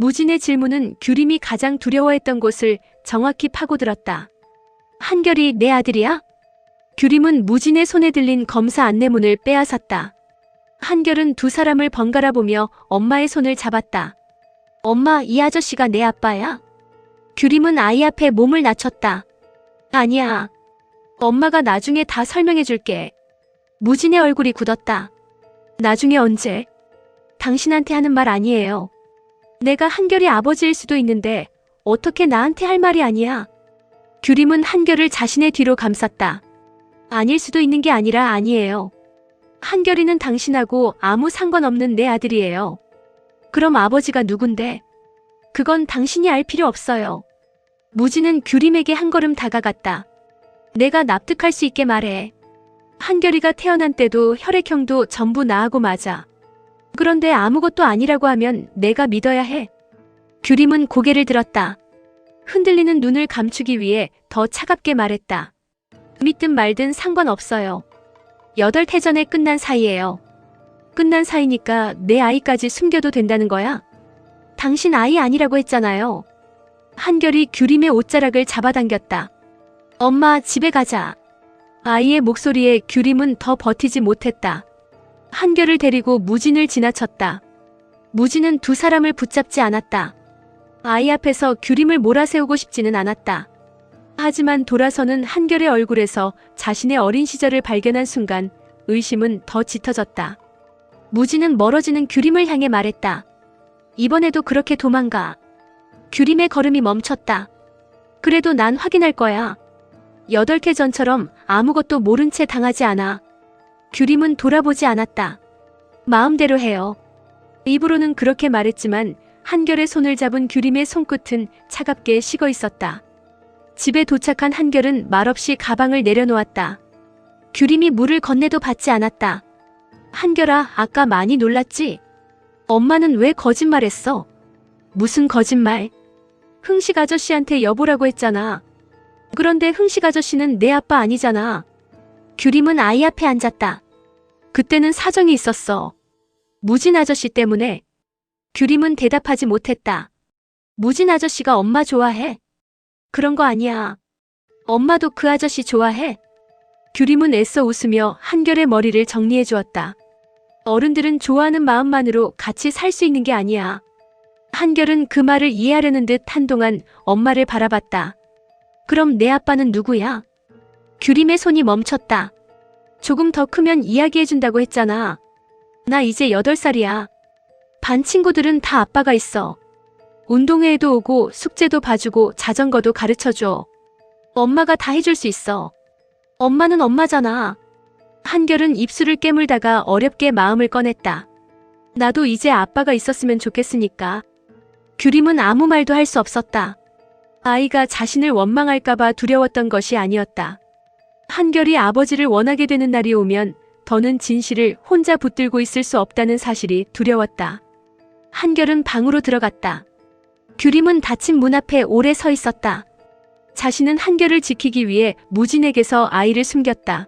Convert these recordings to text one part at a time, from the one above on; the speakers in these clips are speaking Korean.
무진의 질문은 규림이 가장 두려워했던 곳을 정확히 파고들었다. 한결이 내 아들이야? 규림은 무진의 손에 들린 검사 안내문을 빼앗았다. 한결은 두 사람을 번갈아 보며 엄마의 손을 잡았다. 엄마, 이 아저씨가 내 아빠야? 규림은 아이 앞에 몸을 낮췄다. 아니야. 엄마가 나중에 다 설명해 줄게. 무진의 얼굴이 굳었다. 나중에 언제? 당신한테 하는 말 아니에요. 내가 한결이 아버지일 수도 있는데 어떻게 나한테 할 말이 아니야. 규림은 한결을 자신의 뒤로 감쌌다. 아닐 수도 있는 게 아니라 아니에요. 한결이는 당신하고 아무 상관없는 내 아들이에요. 그럼 아버지가 누군데? 그건 당신이 알 필요 없어요. 무진은 규림에게 한 걸음 다가갔다. 내가 납득할 수 있게 말해. 한결이가 태어난 때도 혈액형도 전부 나하고 맞아. 그런데 아무것도 아니라고 하면 내가 믿어야 해. 규림은 고개를 들었다. 흔들리는 눈을 감추기 위해 더 차갑게 말했다. 믿든 말든 상관없어요. 8해 전에 끝난 사이예요. 끝난 사이니까 내 아이까지 숨겨도 된다는 거야? 당신 아이 아니라고 했잖아요. 한결이 규림의 옷자락을 잡아당겼다. 엄마, 집에 가자. 아이의 목소리에 규림은 더 버티지 못했다. 한결을 데리고 무진을 지나쳤다. 무진은 두 사람을 붙잡지 않았다. 아이 앞에서 규림을 몰아세우고 싶지는 않았다. 하지만 돌아서는 한결의 얼굴에서 자신의 어린 시절을 발견한 순간 의심은 더 짙어졌다. 무진은 멀어지는 규림을 향해 말했다. 이번에도 그렇게 도망가. 규림의 걸음이 멈췄다. 그래도 난 확인할 거야. 8해 전처럼 아무것도 모른 채 당하지 않아. 규림은 돌아보지 않았다. 마음대로 해요. 입으로는 그렇게 말했지만 한결의 손을 잡은 규림의 손끝은 차갑게 식어 있었다. 집에 도착한 한결은 말없이 가방을 내려놓았다. 규림이 물을 건네도 받지 않았다. 한결아, 아까 많이 놀랐지? 엄마는 왜 거짓말했어? 무슨 거짓말? 흥식 아저씨한테 여보라고 했잖아. 그런데 흥식 아저씨는 내 아빠 아니잖아. 규림은 아이 앞에 앉았다. 그때는 사정이 있었어. 무진 아저씨 때문에. 규림은 대답하지 못했다. 무진 아저씨가 엄마 좋아해? 그런 거 아니야. 엄마도 그 아저씨 좋아해? 규림은 애써 웃으며 한결의 머리를 정리해 주었다. 어른들은 좋아하는 마음만으로 같이 살 수 있는 게 아니야. 한결은 그 말을 이해하려는 듯 한동안 엄마를 바라봤다. 그럼 내 아빠는 누구야? 규림의 손이 멈췄다. 조금 더 크면 이야기해준다고 했잖아. 나 이제 8살이야. 반 친구들은 다 아빠가 있어. 운동회에도 오고 숙제도 봐주고 자전거도 가르쳐줘. 엄마가 다 해줄 수 있어. 엄마는 엄마잖아. 한결은 입술을 깨물다가 어렵게 마음을 꺼냈다. 나도 이제 아빠가 있었으면 좋겠으니까. 규림은 아무 말도 할 수 없었다. 아이가 자신을 원망할까봐 두려웠던 것이 아니었다. 한결이 아버지를 원하게 되는 날이 오면 더는 진실을 혼자 붙들고 있을 수 없다는 사실이 두려웠다. 한결은 방으로 들어갔다. 규림은 닫힌 문 앞에 오래 서 있었다. 자신은 한결을 지키기 위해 무진에게서 아이를 숨겼다.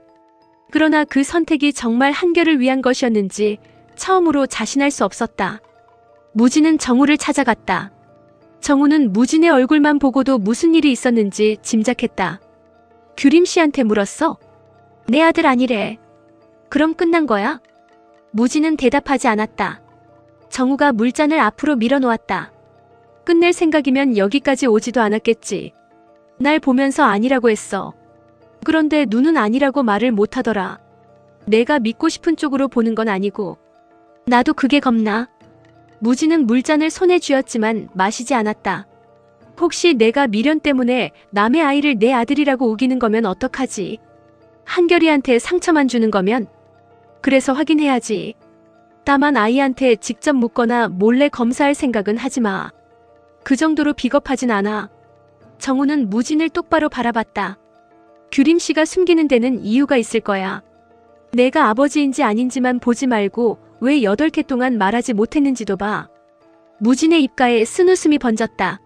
그러나 그 선택이 정말 한결을 위한 것이었는지 처음으로 자신할 수 없었다. 무진은 정우를 찾아갔다. 정우는 무진의 얼굴만 보고도 무슨 일이 있었는지 짐작했다. 규림 씨한테 물었어? 내 아들 아니래. 그럼 끝난 거야? 무진은 대답하지 않았다. 정우가 물잔을 앞으로 밀어놓았다. 끝낼 생각이면 여기까지 오지도 않았겠지. 날 보면서 아니라고 했어. 그런데 눈은 아니라고 말을 못하더라. 내가 믿고 싶은 쪽으로 보는 건 아니고. 나도 그게 겁나. 무진은 물잔을 손에 쥐었지만 마시지 않았다. 혹시 내가 미련 때문에 남의 아이를 내 아들이라고 우기는 거면 어떡하지? 한결이한테 상처만 주는 거면? 그래서 확인해야지. 다만 아이한테 직접 묻거나 몰래 검사할 생각은 하지 마. 그 정도로 비겁하진 않아. 정우는 무진을 똑바로 바라봤다. 규림 씨가 숨기는 데는 이유가 있을 거야. 내가 아버지인지 아닌지만 보지 말고 왜 8해 동안 말하지 못했는지도 봐. 무진의 입가에 쓴웃음이 번졌다.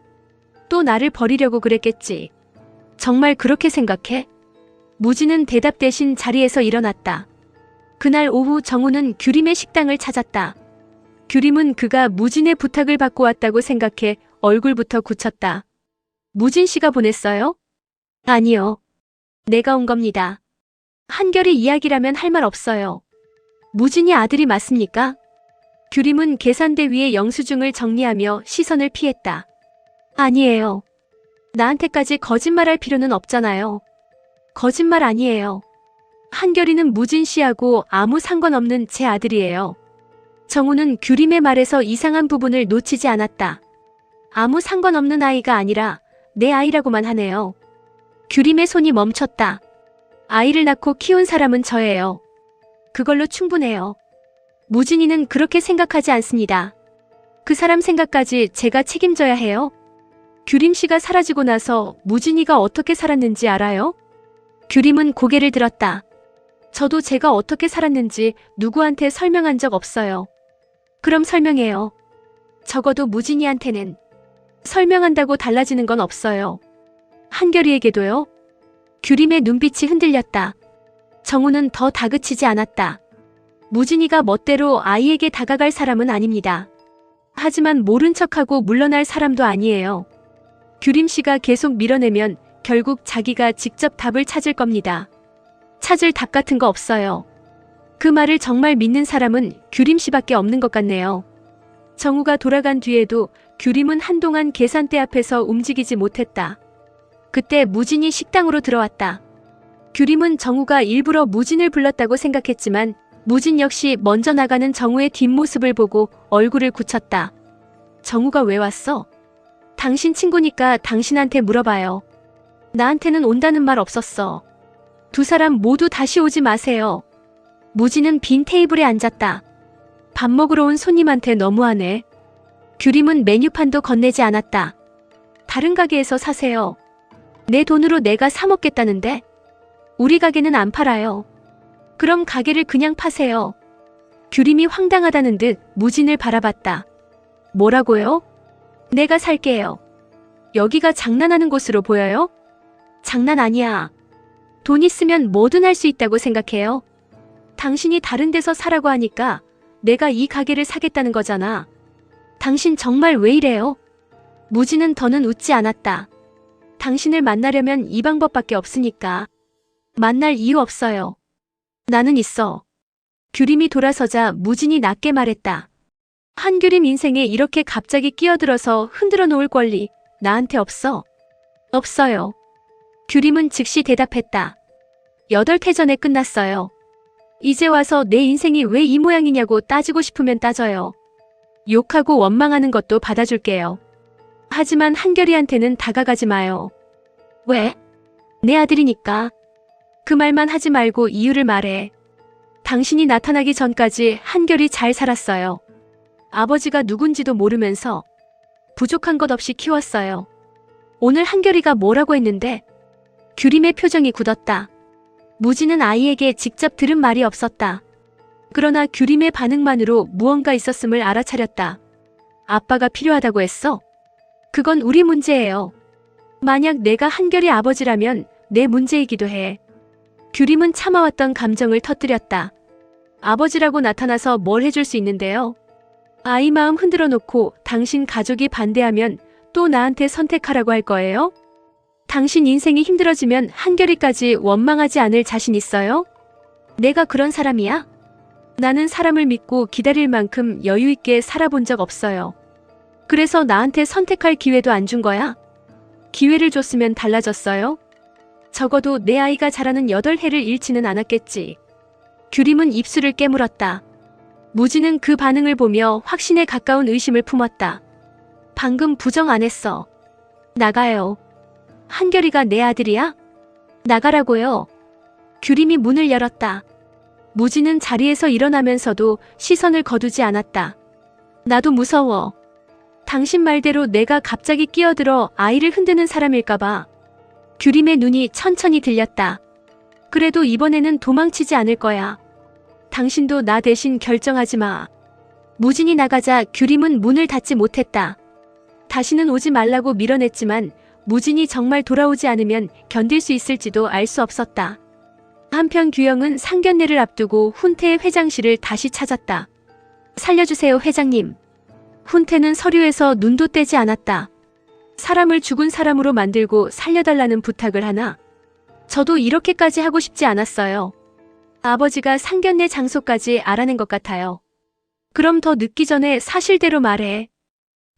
또 나를 버리려고 그랬겠지. 정말 그렇게 생각해? 무진은 대답 대신 자리에서 일어났다. 그날 오후 정우는 규림의 식당을 찾았다. 규림은 그가 무진의 부탁을 받고 왔다고 생각해 얼굴부터 굳혔다. 무진 씨가 보냈어요? 아니요. 내가 온 겁니다. 한결이 이야기라면 할 말 없어요. 무진이 아들이 맞습니까? 규림은 계산대 위에 영수증을 정리하며 시선을 피했다. 아니에요. 나한테까지 거짓말할 필요는 없잖아요. 거짓말 아니에요. 한결이는 무진 씨하고 아무 상관없는 제 아들이에요. 정우는 규림의 말에서 이상한 부분을 놓치지 않았다. 아무 상관없는 아이가 아니라 내 아이라고만 하네요. 규림의 손이 멈췄다. 아이를 낳고 키운 사람은 저예요. 그걸로 충분해요. 무진이는 그렇게 생각하지 않습니다. 그 사람 생각까지 제가 책임져야 해요? 규림 씨가 사라지고 나서 무진이가 어떻게 살았는지 알아요? 규림은 고개를 들었다. 저도 제가 어떻게 살았는지 누구한테 설명한 적 없어요. 그럼 설명해요. 적어도 무진이한테는. 설명한다고 달라지는 건 없어요. 한결이에게도요? 규림의 눈빛이 흔들렸다. 정우는 더 다그치지 않았다. 무진이가 멋대로 아이에게 다가갈 사람은 아닙니다. 하지만 모른 척하고 물러날 사람도 아니에요. 규림 씨가 계속 밀어내면 결국 자기가 직접 답을 찾을 겁니다. 찾을 답 같은 거 없어요. 그 말을 정말 믿는 사람은 규림 씨밖에 없는 것 같네요. 정우가 돌아간 뒤에도 규림은 한동안 계산대 앞에서 움직이지 못했다. 그때 무진이 식당으로 들어왔다. 규림은 정우가 일부러 무진을 불렀다고 생각했지만 무진 역시 먼저 나가는 정우의 뒷모습을 보고 얼굴을 굳혔다. 정우가 왜 왔어? 당신 친구니까 당신한테 물어봐요. 나한테는 온다는 말 없었어. 두 사람 모두 다시 오지 마세요. 무진은 빈 테이블에 앉았다. 밥 먹으러 온 손님한테 너무하네. 규림은 메뉴판도 건네지 않았다. 다른 가게에서 사세요. 내 돈으로 내가 사 먹겠다는데? 우리 가게는 안 팔아요. 그럼 가게를 그냥 파세요. 규림이 황당하다는 듯 무진을 바라봤다. 뭐라고요? 내가 살게요. 여기가 장난하는 곳으로 보여요? 장난 아니야. 돈 있으면 뭐든 할 수 있다고 생각해요. 당신이 다른 데서 사라고 하니까 내가 이 가게를 사겠다는 거잖아. 당신 정말 왜 이래요? 무진은 더는 웃지 않았다. 당신을 만나려면 이 방법밖에 없으니까. 만날 이유 없어요. 나는 있어. 규림이 돌아서자 무진이 낮게 말했다. 한규림 인생에 이렇게 갑자기 끼어들어서 흔들어 놓을 권리 나한테 없어. 없어요. 규림은 즉시 대답했다. 8해 전에 끝났어요. 이제 와서 내 인생이 왜 이 모양이냐고 따지고 싶으면 따져요. 욕하고 원망하는 것도 받아줄게요. 하지만 한결이한테는 다가가지 마요. 왜? 내 아들이니까. 그 말만 하지 말고 이유를 말해. 당신이 나타나기 전까지 한결이 잘 살았어요. 아버지가 누군지도 모르면서 부족한 것 없이 키웠어요. 오늘 한결이가 뭐라고 했는데? 규림의 표정이 굳었다. 무진은 아이에게 직접 들은 말이 없었다. 그러나 규림의 반응만으로 무언가 있었음을 알아차렸다. 아빠가 필요하다고 했어? 그건 우리 문제예요. 만약 내가 한결이 아버지라면 내 문제이기도 해. 규림은 참아왔던 감정을 터뜨렸다. 아버지라고 나타나서 뭘 해줄 수 있는데요? 아이 마음 흔들어 놓고 당신 가족이 반대하면 또 나한테 선택하라고 할 거예요? 당신 인생이 힘들어지면 한결이까지 원망하지 않을 자신 있어요? 내가 그런 사람이야? 나는 사람을 믿고 기다릴 만큼 여유 있게 살아본 적 없어요. 그래서 나한테 선택할 기회도 안 준 거야? 기회를 줬으면 달라졌어요? 적어도 내 아이가 자라는 8해를 잃지는 않았겠지. 규림은 입술을 깨물었다. 무진은 그 반응을 보며 확신에 가까운 의심을 품었다. 방금 부정 안 했어. 나가요. 한결이가 내 아들이야? 나가라고요. 규림이 문을 열었다. 무진은 자리에서 일어나면서도 시선을 거두지 않았다. 나도 무서워. 당신 말대로 내가 갑자기 끼어들어 아이를 흔드는 사람일까봐. 규림의 눈이 천천히 들렸다. 그래도 이번에는 도망치지 않을 거야. 당신도 나 대신 결정하지 마. 무진이 나가자 규림은 문을 닫지 못했다. 다시는 오지 말라고 밀어냈지만 무진이 정말 돌아오지 않으면 견딜 수 있을지도 알 수 없었다. 한편 규영은 상견례를 앞두고 훈태의 회장실을 다시 찾았다. 살려주세요, 회장님. 훈태는 서류에서 눈도 떼지 않았다. 사람을 죽은 사람으로 만들고 살려달라는 부탁을 하나? 저도 이렇게까지 하고 싶지 않았어요. 아버지가 상견례 장소까지 알아낸 것 같아요. 그럼 더 늦기 전에 사실대로 말해.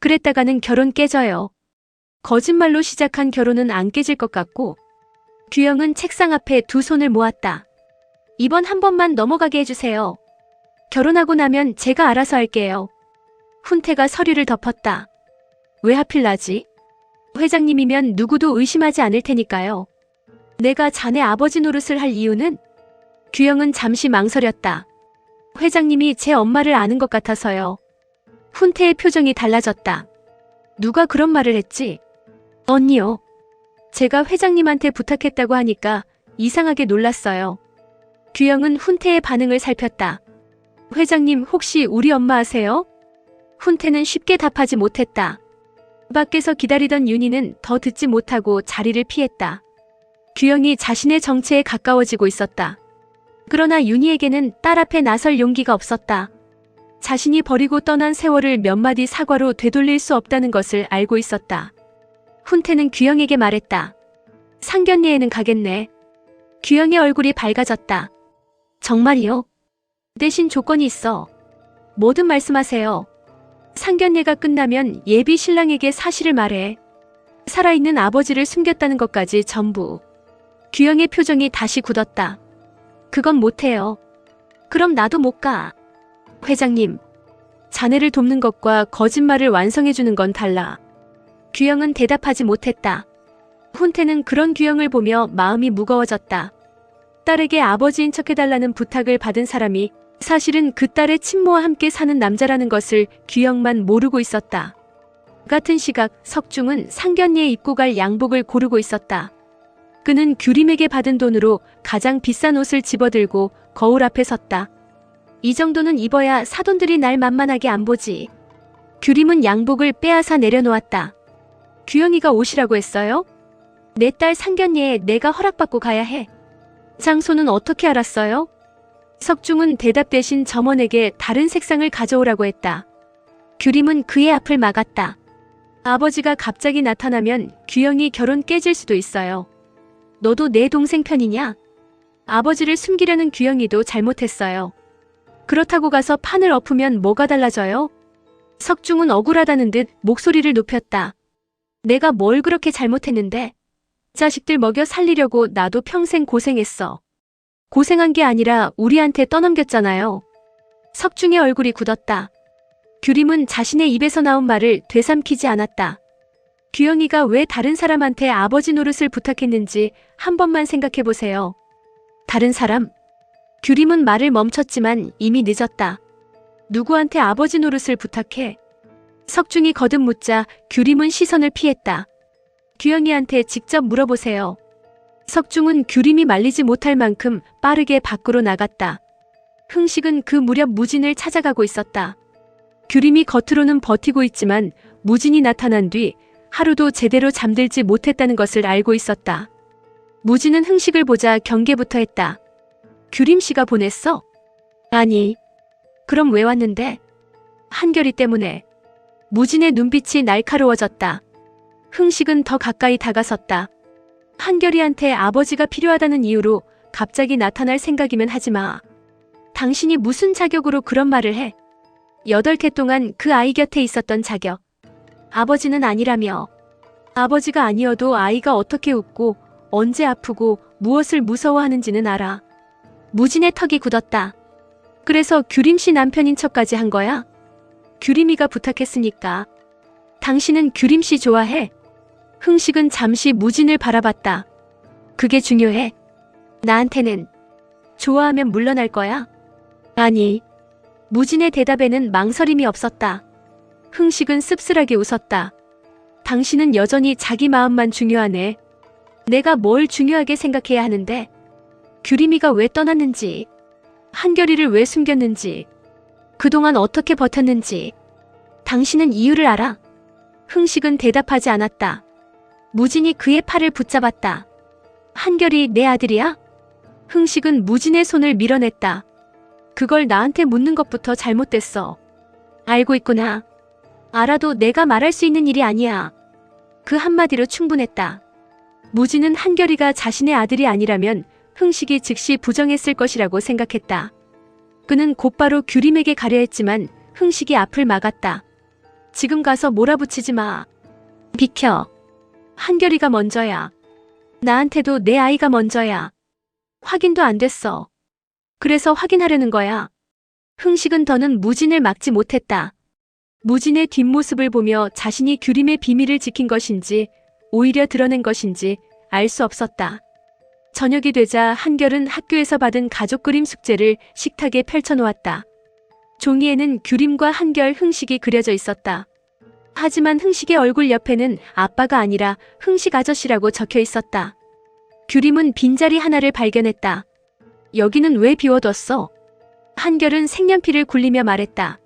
그랬다가는 결혼 깨져요. 거짓말로 시작한 결혼은 안 깨질 것 같고. 규영은 책상 앞에 두 손을 모았다. 이번 한 번만 넘어가게 해주세요. 결혼하고 나면 제가 알아서 할게요. 훈태가 서류를 덮었다. 왜 하필 나지? 회장님이면 누구도 의심하지 않을 테니까요. 내가 자네 아버지 노릇을 할 이유는? 규영은 잠시 망설였다. 회장님이 제 엄마를 아는 것 같아서요. 훈태의 표정이 달라졌다. 누가 그런 말을 했지? 언니요. 제가 회장님한테 부탁했다고 하니까 이상하게 놀랐어요. 규영은 훈태의 반응을 살폈다. 회장님 혹시 우리 엄마 아세요? 훈태는 쉽게 답하지 못했다. 밖에서 기다리던 윤희는 더 듣지 못하고 자리를 피했다. 규영이 자신의 정체에 가까워지고 있었다. 그러나 윤희에게는 딸 앞에 나설 용기가 없었다. 자신이 버리고 떠난 세월을 몇 마디 사과로 되돌릴 수 없다는 것을 알고 있었다. 훈태는 규영에게 말했다. 상견례에는 가겠네. 규영의 얼굴이 밝아졌다. 정말이요? 대신 조건이 있어. 뭐든 말씀하세요. 상견례가 끝나면 예비 신랑에게 사실을 말해. 살아있는 아버지를 숨겼다는 것까지 전부. 규영의 표정이 다시 굳었다. 그건 못해요. 그럼 나도 못 가. 회장님, 자네를 돕는 것과 거짓말을 완성해주는 건 달라. 규영은 대답하지 못했다. 훈태는 그런 규영을 보며 마음이 무거워졌다. 딸에게 아버지인 척해달라는 부탁을 받은 사람이 사실은 그 딸의 친모와 함께 사는 남자라는 것을 규영만 모르고 있었다. 같은 시각 석중은 상견례에 입고 갈 양복을 고르고 있었다. 그는 규림에게 받은 돈으로 가장 비싼 옷을 집어들고 거울 앞에 섰다. 이 정도는 입어야 사돈들이 날 만만하게 안 보지. 규림은 양복을 빼앗아 내려놓았다. 규영이가 오시라고 했어요? 내 딸 상견례에 내가 허락받고 가야 해. 장소는 어떻게 알았어요? 석중은 대답 대신 점원에게 다른 색상을 가져오라고 했다. 규림은 그의 앞을 막았다. 아버지가 갑자기 나타나면 규영이 결혼 깨질 수도 있어요. 너도 내 동생 편이냐? 아버지를 숨기려는 규영이도 잘못했어요. 그렇다고 가서 판을 엎으면 뭐가 달라져요? 석중은 억울하다는 듯 목소리를 높였다. 내가 뭘 그렇게 잘못했는데? 자식들 먹여 살리려고 나도 평생 고생했어. 고생한 게 아니라 우리한테 떠넘겼잖아요. 석중의 얼굴이 굳었다. 규림은 자신의 입에서 나온 말을 되삼키지 않았다. 규영이가 왜 다른 사람한테 아버지 노릇을 부탁했는지 한 번만 생각해보세요. 다른 사람? 규림은 말을 멈췄지만 이미 늦었다. 누구한테 아버지 노릇을 부탁해? 석중이 거듭 묻자 규림은 시선을 피했다. 규영이한테 직접 물어보세요. 석중은 규림이 말리지 못할 만큼 빠르게 밖으로 나갔다. 흥식은 그 무렵 무진을 찾아가고 있었다. 규림이 겉으로는 버티고 있지만 무진이 나타난 뒤 하루도 제대로 잠들지 못했다는 것을 알고 있었다. 무진은 흥식을 보자 경계부터 했다. 규림 씨가 보냈어? 아니. 그럼 왜 왔는데? 한결이 때문에. 무진의 눈빛이 날카로워졌다. 흥식은 더 가까이 다가섰다. 한결이한테 아버지가 필요하다는 이유로 갑자기 나타날 생각이면 하지 마. 당신이 무슨 자격으로 그런 말을 해? 8해 동안 그 아이 곁에 있었던 자격. 아버지는 아니라며. 아버지가 아니어도 아이가 어떻게 웃고 언제 아프고 무엇을 무서워하는지는 알아. 무진의 턱이 굳었다. 그래서 규림 씨 남편인 척까지 한 거야? 규림이가 부탁했으니까. 당신은 규림 씨 좋아해? 흥식은 잠시 무진을 바라봤다. 그게 중요해? 나한테는. 좋아하면 물러날 거야? 아니. 무진의 대답에는 망설임이 없었다. 흥식은 씁쓸하게 웃었다. 당신은 여전히 자기 마음만 중요하네. 내가 뭘 중요하게 생각해야 하는데? 규림이가 왜 떠났는지, 한결이를 왜 숨겼는지, 그동안 어떻게 버텼는지, 당신은 이유를 알아? 흥식은 대답하지 않았다. 무진이 그의 팔을 붙잡았다. 한결이 내 아들이야? 흥식은 무진의 손을 밀어냈다. 그걸 나한테 묻는 것부터 잘못됐어. 알고 있구나. 알아도 내가 말할 수 있는 일이 아니야. 그 한마디로 충분했다. 무진은 한결이가 자신의 아들이 아니라면 흥식이 즉시 부정했을 것이라고 생각했다. 그는 곧바로 규림에게 가려 했지만 흥식이 앞을 막았다. 지금 가서 몰아붙이지 마. 비켜. 한결이가 먼저야. 나한테도 내 아이가 먼저야. 확인도 안 됐어. 그래서 확인하려는 거야. 흥식은 더는 무진을 막지 못했다. 무진의 뒷모습을 보며 자신이 규림의 비밀을 지킨 것인지 오히려 드러낸 것인지 알 수 없었다. 저녁이 되자 한결은 학교에서 받은 가족 그림 숙제를 식탁에 펼쳐놓았다. 종이에는 규림과 한결, 흥식이 그려져 있었다. 하지만 흥식의 얼굴 옆에는 아빠가 아니라 흥식 아저씨라고 적혀 있었다. 규림은 빈자리 하나를 발견했다. 여기는 왜 비워뒀어? 한결은 색연필을 굴리며 말했다.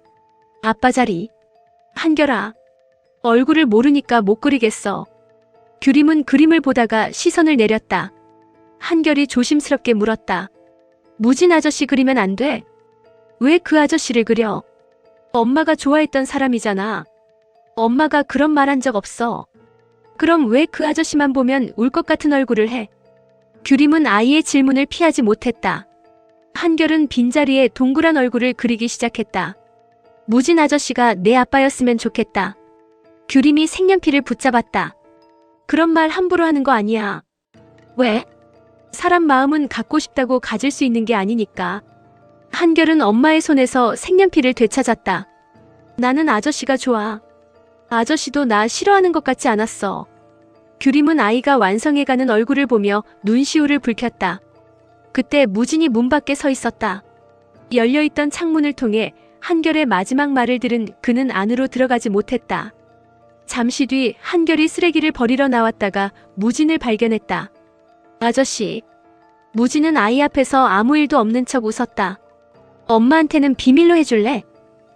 아빠 자리. 한결아, 얼굴을 모르니까 못 그리겠어. 규림은 그림을 보다가 시선을 내렸다. 한결이 조심스럽게 물었다. 무진 아저씨 그리면 안 돼? 왜 그 아저씨를 그려? 엄마가 좋아했던 사람이잖아. 엄마가 그런 말 한 적 없어. 그럼 왜 그 아저씨만 보면 울 것 같은 얼굴을 해? 규림은 아이의 질문을 피하지 못했다. 한결은 빈자리에 동그란 얼굴을 그리기 시작했다. 무진 아저씨가 내 아빠였으면 좋겠다. 규림이 색연필을 붙잡았다. 그런 말 함부로 하는 거 아니야. 왜? 사람 마음은 갖고 싶다고 가질 수 있는 게 아니니까. 한결은 엄마의 손에서 색연필을 되찾았다. 나는 아저씨가 좋아. 아저씨도 나 싫어하는 것 같지 않았어. 규림은 아이가 완성해가는 얼굴을 보며 눈시울을 붉혔다. 그때 무진이 문 밖에 서 있었다. 열려있던 창문을 통해 한결의 마지막 말을 들은 그는 안으로 들어가지 못했다. 잠시 뒤 한결이 쓰레기를 버리러 나왔다가 무진을 발견했다. 아저씨. 무진은 아이 앞에서 아무 일도 없는 척 웃었다. 엄마한테는 비밀로 해줄래?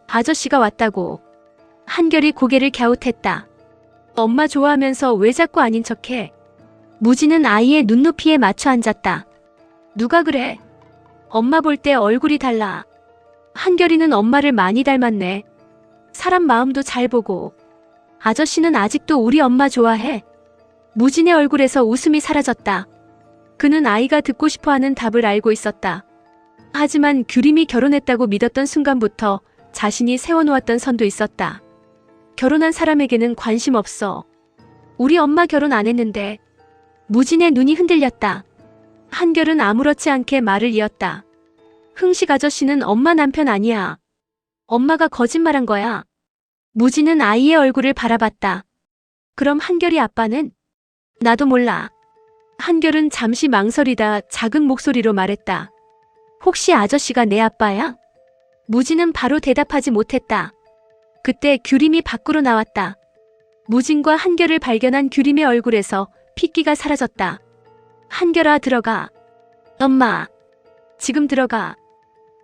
아저씨가 왔다고. 한결이 고개를 갸웃했다. 엄마 좋아하면서 왜 자꾸 아닌 척해? 무진은 아이의 눈높이에 맞춰 앉았다. 누가 그래? 엄마 볼 때 얼굴이 달라. 한결이는 엄마를 많이 닮았네. 사람 마음도 잘 보고. 아저씨는 아직도 우리 엄마 좋아해. 무진의 얼굴에서 웃음이 사라졌다. 그는 아이가 듣고 싶어하는 답을 알고 있었다. 하지만 규림이 결혼했다고 믿었던 순간부터 자신이 세워놓았던 선도 있었다. 결혼한 사람에게는 관심 없어. 우리 엄마 결혼 안 했는데. 무진의 눈이 흔들렸다. 한결은 아무렇지 않게 말을 이었다. 흥식 아저씨는 엄마 남편 아니야. 엄마가 거짓말한 거야. 무진은 아이의 얼굴을 바라봤다. 그럼 한결이 아빠는? 나도 몰라. 한결은 잠시 망설이다 작은 목소리로 말했다. 혹시 아저씨가 내 아빠야? 무진은 바로 대답하지 못했다. 그때 규림이 밖으로 나왔다. 무진과 한결을 발견한 규림의 얼굴에서 핏기가 사라졌다. 한결아, 들어가. 엄마. 지금 들어가.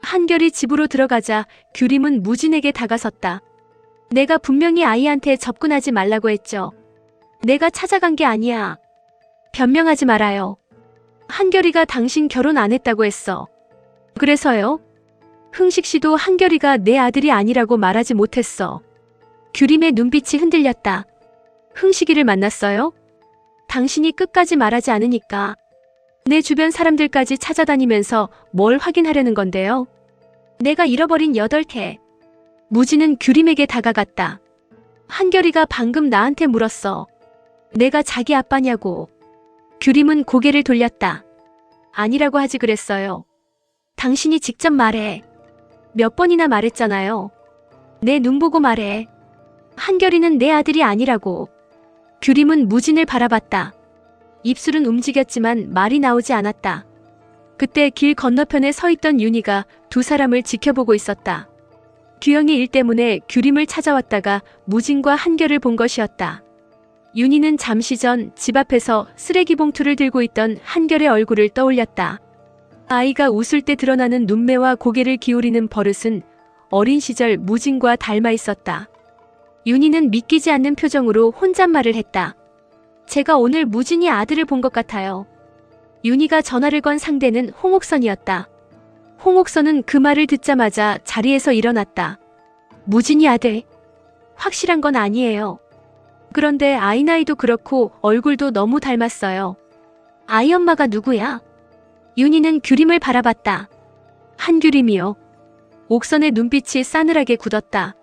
한결이 집으로 들어가자 규림은 무진에게 다가섰다. 내가 분명히 아이한테 접근하지 말라고 했죠. 내가 찾아간 게 아니야. 변명하지 말아요. 한결이가 당신 결혼 안 했다고 했어. 그래서요? 흥식 씨도 한결이가 내 아들이 아니라고 말하지 못했어. 규림의 눈빛이 흔들렸다. 흥식이를 만났어요? 당신이 끝까지 말하지 않으니까. 내 주변 사람들까지 찾아다니면서 뭘 확인하려는 건데요? 내가 잃어버린 8개. 무진은 규림에게 다가갔다. 한결이가 방금 나한테 물었어. 내가 자기 아빠냐고. 규림은 고개를 돌렸다. 아니라고 하지 그랬어요. 당신이 직접 말해. 몇 번이나 말했잖아요. 내 눈 보고 말해. 한결이는 내 아들이 아니라고. 규림은 무진을 바라봤다. 입술은 움직였지만 말이 나오지 않았다. 그때 길 건너편에 서 있던 윤희가 두 사람을 지켜보고 있었다. 규영이 일 때문에 규림을 찾아왔다가 무진과 한결을 본 것이었다. 윤희는 잠시 전 집 앞에서 쓰레기 봉투를 들고 있던 한결의 얼굴을 떠올렸다. 아이가 웃을 때 드러나는 눈매와 고개를 기울이는 버릇은 어린 시절 무진과 닮아 있었다. 윤희는 믿기지 않는 표정으로 혼잣말을 했다. 제가 오늘 무진이 아들을 본 것 같아요. 윤희가 전화를 건 상대는 홍옥선이었다. 홍옥선은 그 말을 듣자마자 자리에서 일어났다. 무진이 아들. 확실한 건 아니에요. 그런데 아이 나이도 그렇고 얼굴도 너무 닮았어요. 아이 엄마가 누구야? 윤희는 규림을 바라봤다. 한규림이요. 옥선의 눈빛이 싸늘하게 굳었다.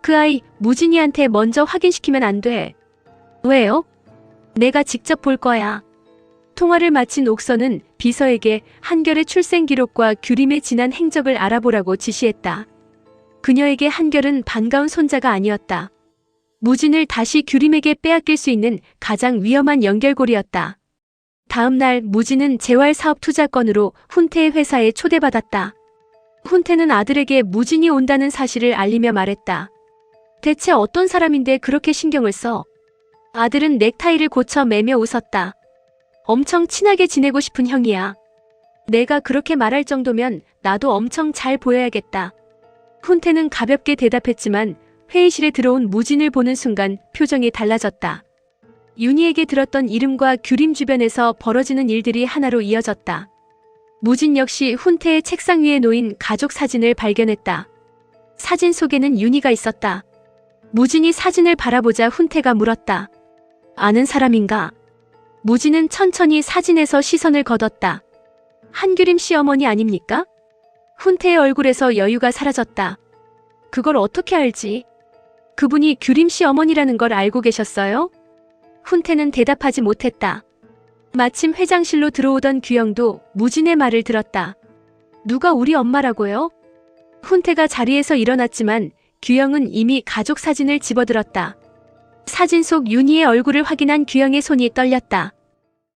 그 아이 무진이한테 먼저 확인시키면 안 돼. 왜요? 내가 직접 볼 거야. 통화를 마친 옥선은 비서에게 한결의 출생 기록과 규림의 지난 행적을 알아보라고 지시했다. 그녀에게 한결은 반가운 손자가 아니었다. 무진을 다시 규림에게 빼앗길 수 있는 가장 위험한 연결고리였다. 다음 날 무진은 재활 사업 투자건으로 훈태의 회사에 초대받았다. 훈태는 아들에게 무진이 온다는 사실을 알리며 말했다. 대체 어떤 사람인데 그렇게 신경을 써? 아들은 넥타이를 고쳐 매며 웃었다. 엄청 친하게 지내고 싶은 형이야. 내가 그렇게 말할 정도면 나도 엄청 잘 보여야겠다. 훈태는 가볍게 대답했지만 회의실에 들어온 무진을 보는 순간 표정이 달라졌다. 윤희에게 들었던 이름과 규림 주변에서 벌어지는 일들이 하나로 이어졌다. 무진 역시 훈태의 책상 위에 놓인 가족 사진을 발견했다. 사진 속에는 윤희가 있었다. 무진이 사진을 바라보자 훈태가 물었다. 아는 사람인가? 무진은 천천히 사진에서 시선을 거뒀다. 한규림 씨 어머니 아닙니까? 훈태의 얼굴에서 여유가 사라졌다. 그걸 어떻게 알지? 그분이 규림 씨 어머니라는 걸 알고 계셨어요? 훈태는 대답하지 못했다. 마침 회장실로 들어오던 규영도 무진의 말을 들었다. 누가 우리 엄마라고요? 훈태가 자리에서 일어났지만 규영은 이미 가족 사진을 집어들었다. 사진 속 윤희의 얼굴을 확인한 규영의 손이 떨렸다.